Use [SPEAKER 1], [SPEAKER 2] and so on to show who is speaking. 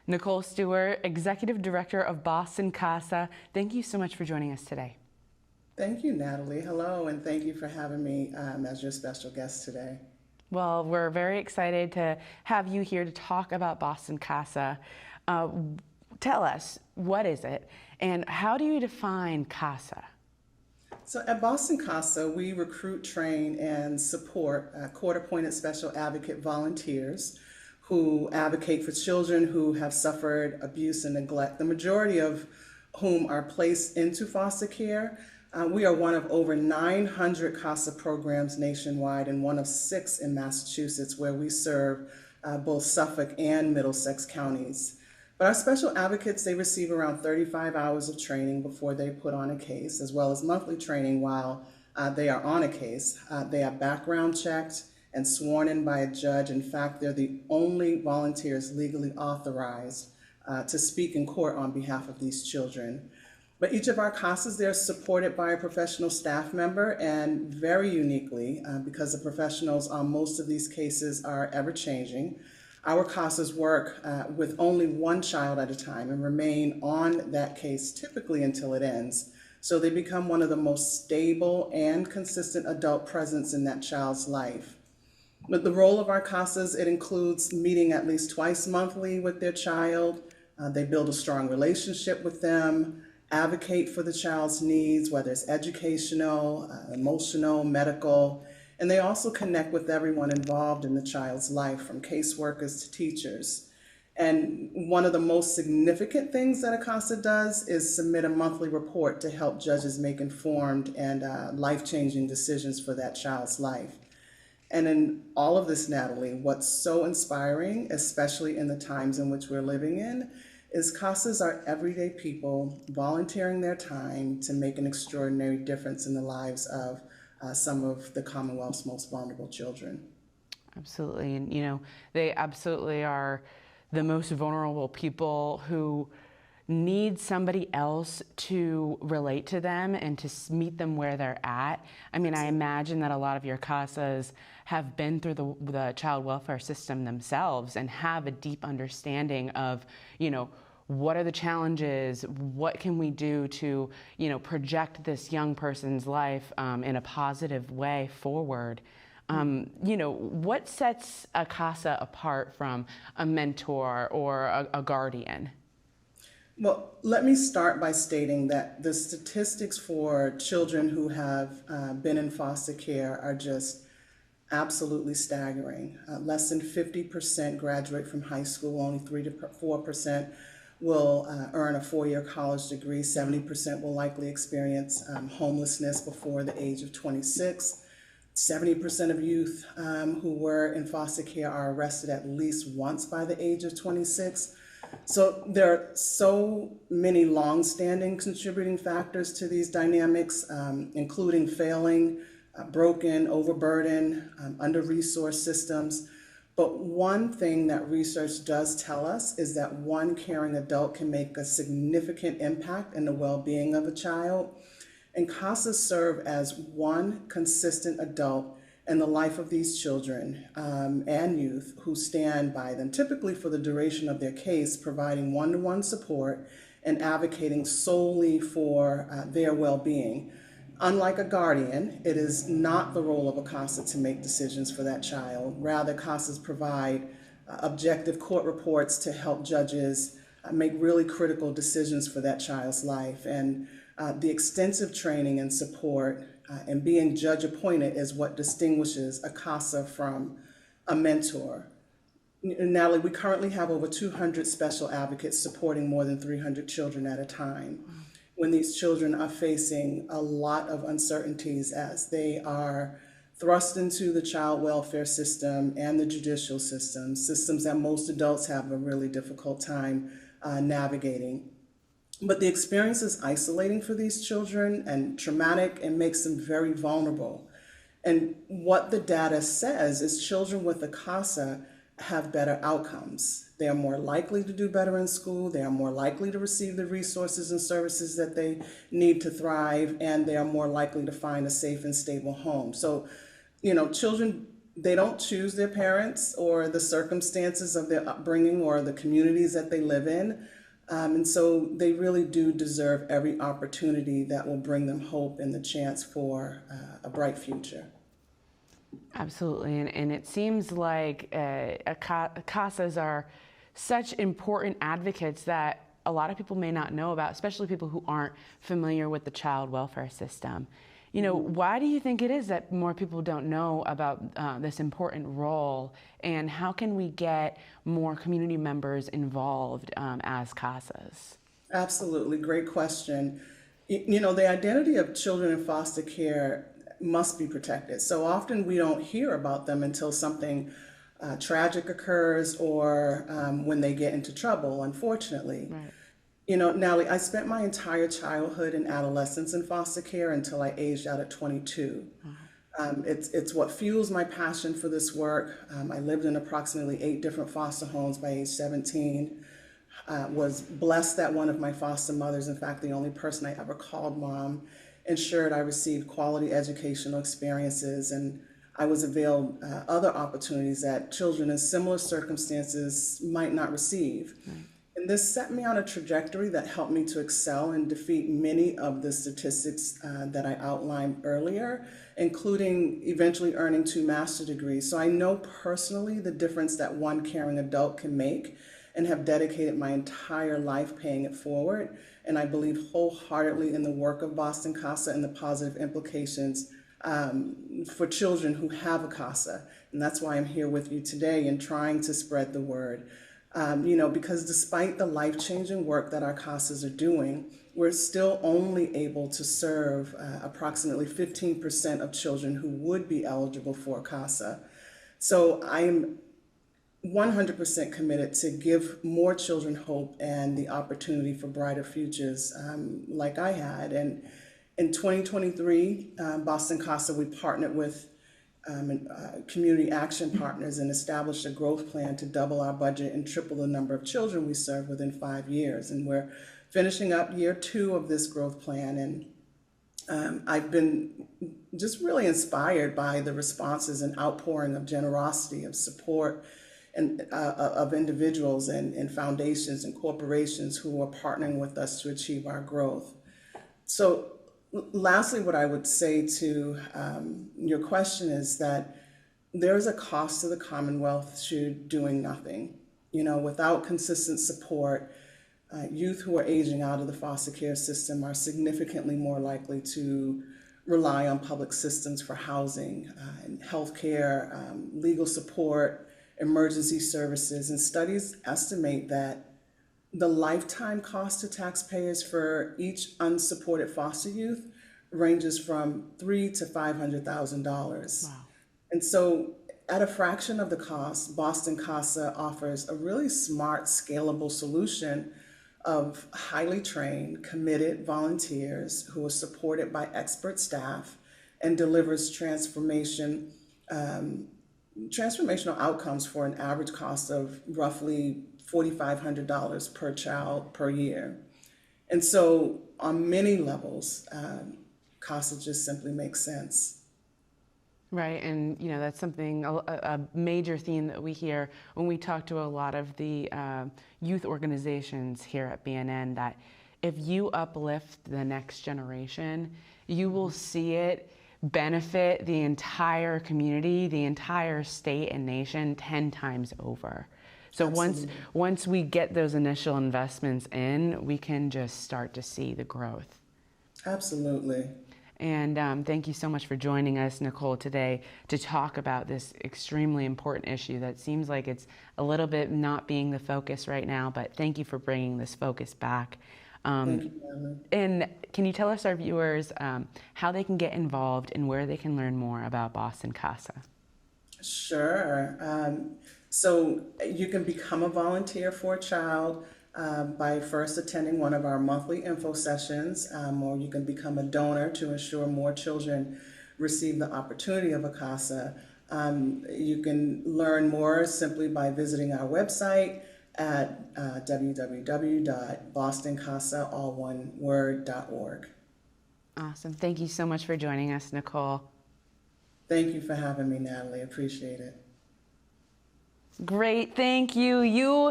[SPEAKER 1] Nicole Stewart, Executive Director of Boston C.A.S.A. Thank you so much for joining us today.
[SPEAKER 2] Thank you, Natalie. Hello, and thank you for having me as your special guest today.
[SPEAKER 1] Well, we're very excited to have you here to talk about Boston C.A.S.A. Tell us, what is it, and how do you define CASA?
[SPEAKER 2] So at Boston C.A.S.A, we recruit, train, and support court-appointed special advocate volunteers who advocate for children who have suffered abuse and neglect, the majority of whom are placed into foster care. We are one of over 900 CASA programs nationwide and one of 6 in Massachusetts, where we serve both Suffolk and Middlesex counties. But our special advocates, they receive around 35 hours of training before they put on a case, as well as monthly training while they are on a case. They are background checked and sworn in by a judge. In fact, they're the only volunteers legally authorized to speak in court on behalf of these children. But each of our CASAs, they're supported by a professional staff member, and very uniquely, because the professionals on most of these cases are ever changing, our CASAs work with only one child at a time and remain on that case typically until it ends. So they become one of the most stable and consistent adult presence in that child's life. But the role of our CASAs, it includes meeting at least twice monthly with their child. They build a strong relationship with them, advocate for the child's needs, whether it's educational, emotional, medical, and they also connect with everyone involved in the child's life, from caseworkers to teachers. And one of the most significant things that a CASA does is submit a monthly report to help judges make informed and life-changing decisions for that child's life. And in all of this, Natalie, what's so inspiring, especially in the times in which we're living in, is CASAs are everyday people volunteering their time to make an extraordinary difference in the lives of some of the Commonwealth's most vulnerable children.
[SPEAKER 1] Absolutely, and they absolutely are the most vulnerable people who need somebody else to relate to them and to meet them where they're at. I mean, I imagine that a lot of your CASAs have been through the child welfare system themselves and have a deep understanding of, what are the challenges? What can we do to, project this young person's life in a positive way forward? What sets a CASA apart from a mentor or a guardian?
[SPEAKER 2] Well, let me start by stating that the statistics for children who have been in foster care are just absolutely staggering. Less than 50% graduate from high school, only 3 to 4% will earn a 4-year college degree, 70% will likely experience homelessness before the age of 26. 70% of youth who were in foster care are arrested at least once by the age of 26. So there are so many long-standing contributing factors to these dynamics, including failing, broken, overburdened, under-resourced systems. But one thing that research does tell us is that one caring adult can make a significant impact in the well-being of a child. And CASAs serve as one consistent adult in the life of these children and youth who stand by them, typically for the duration of their case, providing one-to-one support and advocating solely for their well-being. Unlike a guardian, it is not the role of a CASA to make decisions for that child. Rather, CASAs provide objective court reports to help judges make really critical decisions for that child's life. And the extensive training and support and being judge appointed is what distinguishes a CASA from a mentor. Natalie, we currently have over 200 special advocates supporting more than 300 children at a time. When these children are facing a lot of uncertainties as they are thrust into the child welfare system and the judicial system, systems that most adults have a really difficult time navigating. But the experience is isolating for these children and traumatic and makes them very vulnerable. And what the data says is children with a CASA have better outcomes. They are more likely to do better in school, they are more likely to receive the resources and services that they need to thrive, and they are more likely to find a safe and stable home. So, children they don't choose their parents or the circumstances of their upbringing or the communities that they live in. And so they really do deserve every opportunity that will bring them hope and the chance for a bright future.
[SPEAKER 1] Absolutely, and it seems like CASAs are such important advocates that a lot of people may not know about, especially people who aren't familiar with the child welfare system. You know, why do you think it is that more people don't know about this important role, and how can we get more community members involved as CASAs?
[SPEAKER 2] Absolutely, great question. You know, the identity of children in foster care must be protected. So often we don't hear about them until something tragic occurs or when they get into trouble, unfortunately.
[SPEAKER 1] Right.
[SPEAKER 2] You know, Natalie, I spent my entire childhood and adolescence in foster care until I aged out at 22. It's what fuels my passion for this work. I lived in approximately 8 different foster homes by age 17. Was blessed that one of my foster mothers, in fact, the only person I ever called mom, ensured I received quality educational experiences, and I was availed other opportunities that children in similar circumstances might not receive. And this set me on a trajectory that helped me to excel and defeat many of the statistics that I outlined earlier, including eventually earning 2 master's degrees. So I know personally the difference that one caring adult can make and have dedicated my entire life paying it forward. And I believe wholeheartedly in the work of Boston CASA and the positive implications for children who have a CASA. And that's why I'm here with you today and trying to spread the word. You know, because despite the life-changing work that our CASAs are doing, we're still only able to serve approximately 15% of children who would be eligible for a CASA. So I am 100% committed to give more children hope and the opportunity for brighter futures like I had. And in 2023, Boston CASA, we partnered with community action partners and established a growth plan to double our budget and triple the number of children we serve within 5 years. And we're finishing up year 2 of this growth plan. And I've been just really inspired by the responses and outpouring of generosity, of support, and of individuals and foundations and corporations who are partnering with us to achieve our growth. So lastly, what I would say to your question is that there is a cost to the Commonwealth to doing nothing. You know, without consistent support, youth who are aging out of the foster care system are significantly more likely to rely on public systems for housing, and healthcare, legal support, emergency services, and studies estimate that the lifetime cost to taxpayers for each unsupported foster youth ranges from $300,000 to $500,000.
[SPEAKER 1] Wow.
[SPEAKER 2] And so, at a fraction of the cost, Boston CASA offers a really smart, scalable solution of highly trained, committed volunteers who are supported by expert staff and delivers transformational outcomes for an average cost of roughly $4,500 per child per year. And so on many levels, CASA just simply makes sense.
[SPEAKER 1] Right, and you know that's something a major theme that we hear when we talk to a lot of the youth organizations here at BNN. That if you uplift the next generation, you will see it benefit the entire community, the entire state and nation 10 times over. So once we get those initial investments in, we can just start to see the growth.
[SPEAKER 2] Absolutely.
[SPEAKER 1] And thank you so much for joining us, Nicole, today to talk about this extremely important issue that seems like it's a little bit not being the focus right now, but thank you for bringing this focus back.
[SPEAKER 2] Thank you, Natalie.
[SPEAKER 1] And can you tell us, our viewers, how they can get involved and where they can learn more about Boston CASA?
[SPEAKER 2] Sure. So you can become a volunteer for a child by first attending one of our monthly info sessions, or you can become a donor to ensure more children receive the opportunity of a CASA. You can learn more simply by visiting our website at www.bostoncasa.org.
[SPEAKER 1] Awesome. Thank you so much for joining us, Nicole.
[SPEAKER 2] Thank you for having me, Natalie. Appreciate it.
[SPEAKER 1] Great, thank you. You